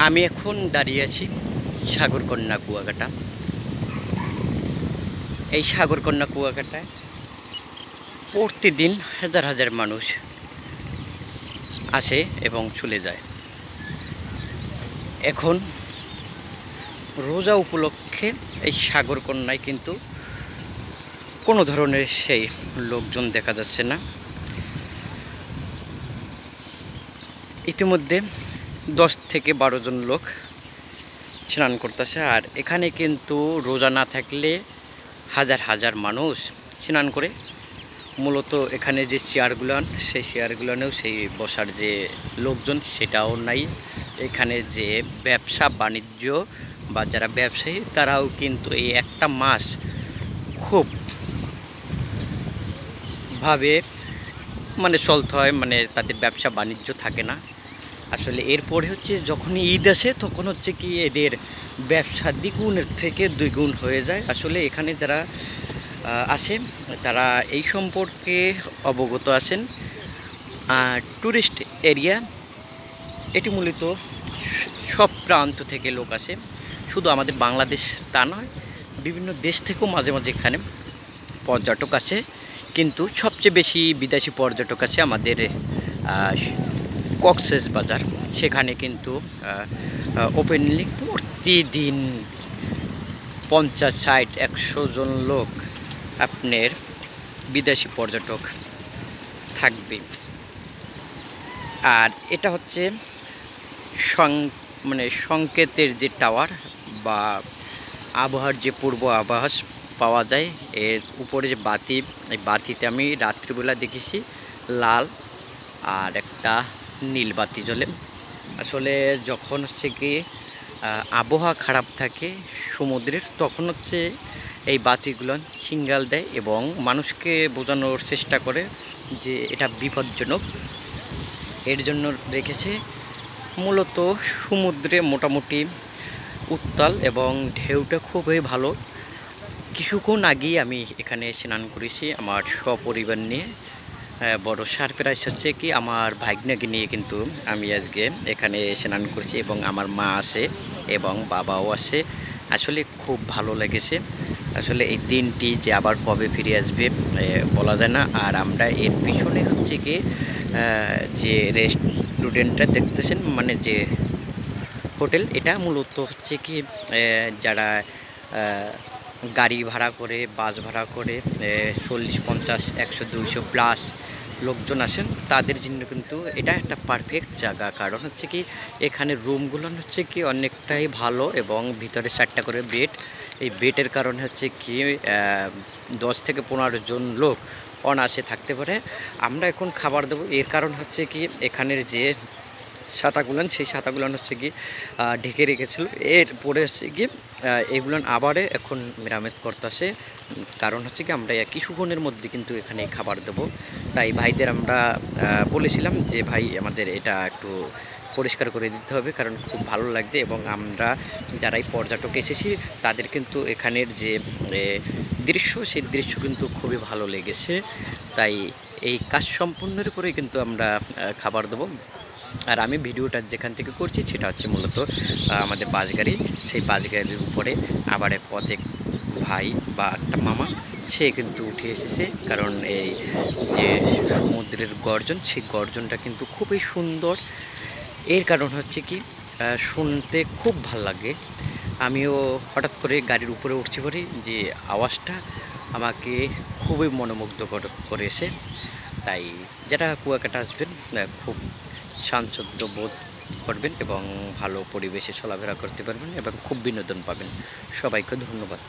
আমি এখন দাঁড়িয়ে আছি সাগরকন্যা কুয়াকাটা। এই সাগরকন্যা কুয়াকাটায় প্রতিদিন হাজার হাজার মানুষ আসে এবং চলে যায়। এখন রোজা উপলক্ষে এই সাগরকন্যায় কিন্তু কোনো ধরনের সেই লোকজন দেখা যাচ্ছে না। ইতিমধ্যে 10 থেকে 12 জন লোক স্নান করতেছে। আর এখানে কিন্তু রোজা না থাকলে হাজার হাজার মানুষ স্নান করে। মূলত এখানে যে চেয়ারগুলো, সেই চেয়ারগুলোনেও সেই বসার যে লোকজন সেটাও নাই। এখানে যে ব্যবসা বাণিজ্য বা যারা ব্যবসায়ী তারাও কিন্তু এই একটা মাস খুব ভাবে চলতে হয়, তাদের ব্যবসা বাণিজ্য থাকে না। আসলে এরপরে হচ্ছে যখন ঈদ আসে তখন হচ্ছে কি এদের ব্যবসা দ্বিগুণের থেকে দ্বিগুণ হয়ে যায়। আসলে এখানে যারা আসে তারা এই সম্পর্কে অবগত আছেন। ট্যুরিস্ট এরিয়া, এটি মূলত সব প্রান্ত থেকে লোক আসে, শুধু আমাদের বাংলাদেশ তা নয়, বিভিন্ন দেশ থেকেও মাঝে মাঝে এখানে পর্যটক আসে। কিন্তু সবচেয়ে বেশি বিদেশি পর্যটক আছে আমাদের কক্সবাজার। সেখানে কিন্তু ওপেনলি প্রতিদিন 50, 60, 100 জন লোক আপনার বিদেশি পর্যটক থাকবে। আর এটা হচ্ছে সংকেতের যে টাওয়ার বা আবহাওয়ার যে পূর্ব আভাস পাওয়া যায়। এর উপরে যে বাতি, এই বাতিতে আমি রাত্রিবেলা দেখেছি লাল আর একটা নীল বাতি জ্বলে। আসলে যখন হচ্ছে কি আবহাওয়া খারাপ থাকে সমুদ্রের, তখন হচ্ছে এই বাতিগুলো সিগন্যাল দেয় এবং মানুষকে বোঝানোর চেষ্টা করে যে এটা বিপজ্জনক। এর জন্য রেখেছে। মূলত সমুদ্রে মোটামুটি উত্তাল এবং ঢেউটা খুবই ভালো। কিছুক্ষণ আগেই আমি এখানে স্নান করেছি আমার সপরিবার নিয়ে। বড় সারপ্রাইজ হচ্ছে কি আমার ভাগ্নাকে নিয়ে কিন্তু আমি আজকে এখানে স্নান করছি এবং আমার মা আছে এবং বাবাও আছে। আসলে খুব ভালো লেগেছে। আসলে এই দিনটি যে আবার কবে ফিরে আসবে বলা যায় না। আর আমরা এর পিছনে হচ্ছে কি যে রেস্টুরেন্টটা দেখতেছেন, যে হোটেল, এটা মূলত হচ্ছে কি যারা গাড়ি ভাড়া করে, বাস ভাড়া করে 40, 50, 100, 200 প্লাস লোকজন আসেন তাদের জন্য কিন্তু এটা একটা পারফেক্ট জায়গা। কারণ হচ্ছে কি এখানে রুমগুলো হচ্ছে কি অনেকটাই ভালো এবং ভিতরে 4টা করে বেড। এই বেডের কারণে হচ্ছে কি 10 থেকে 15 জন লোক অনায়াসে থাকতে পারে। আমরা এখন খাবার দেবো, এর কারণ হচ্ছে কি এখানের যে ছাতাগুলান, সেই ছাতাগুলান হচ্ছে কি ঢেকে রেখেছিল। এরপরে হচ্ছে কি এগুলান আবারে এখন মেরামত করতেছে। কারণ হচ্ছে কি আমরা কিছুক্ষণের মধ্যে কিন্তু এখানে খাবার দেব। তাই ভাইদের আমরা বলেছিলাম যে ভাই আমাদের এটা একটু পরিষ্কার করে দিতে হবে, কারণ খুব ভালো লাগছে এবং আমরা যারাই পর্যটক এসেছি তাদের কিন্তু এখানের যে দৃশ্য, সেই দৃশ্য কিন্তু খুবই ভালো লেগেছে। তাই এই কাজ সম্পূর্ণের পরে কিন্তু আমরা খাবার দেবো। আর আমি ভিডিওটা যেখান থেকে করছি সেটা হচ্ছে মূলত আমাদের বাস গাড়ি। সেই বাস গাড়ির উপরে আবার এক প্রজেক্ট ভাই বা একটা মামা সে কিন্তু উঠে এসেছে। কারণ এই যে সমুদ্রের গর্জন, সেই গর্জনটা কিন্তু খুবই সুন্দর। এর কারণ হচ্ছে কি শুনতে খুব ভাল লাগে। আমিও হঠাৎ করে গাড়ির উপরে উঠছি পরে যে আওয়াজটা আমাকে খুবই মনোমুগ্ধ করেছে। তাই যারা কুয়াকাটা আসবেন খুব স্বাচ্ছন্দ্য বোধ করবেন এবং ভালো পরিবেশে চলাফেরা করতে পারবেন এবং খুব বিনোদন পাবেন। সবাইকে ধন্যবাদ।